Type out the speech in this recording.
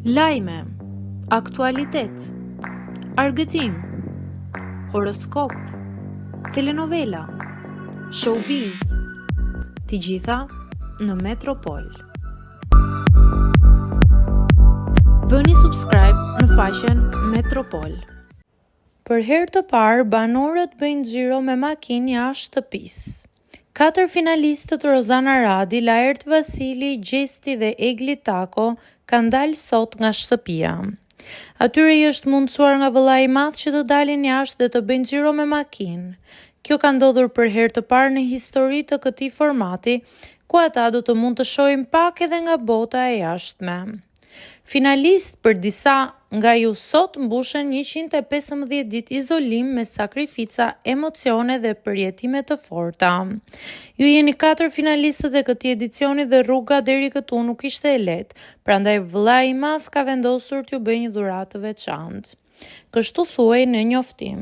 Lajme, aktualitet, argëtim, horoskop, telenovela, showbiz, të gjitha në Metropol. Bëni subscribe në faqen Metropol. Për herë të parë, banorët bëjnë xhiro me makinë jashtë shtëpisë. 4 finalistët Rozana Radi, Laert Vasili, Gjesti dhe Egli Tako kanë dalë sot nga shtëpia. Atyre i është mundësuar nga vëllai i madh që të dalin jashtë dhe të bëjnë xhiro me makinë. Kjo ka ndodhur për herë të parë në histori të këtij formati, ku ata do të mund të shohin pak edhe nga bota e jashtme. Finalist për disa nga ju sot mbushen 115 ditë izolim me sakrifica, emocione dhe përjetime të forta. Ju jeni 4 finalistët e këtij edicioni dhe rruga deri këtu nuk ishte e lehtë, prandaj vëllai i madh ka vendosur t'ju bëjë një dhuratë të veçantë. Kështu thuaj në njoftim.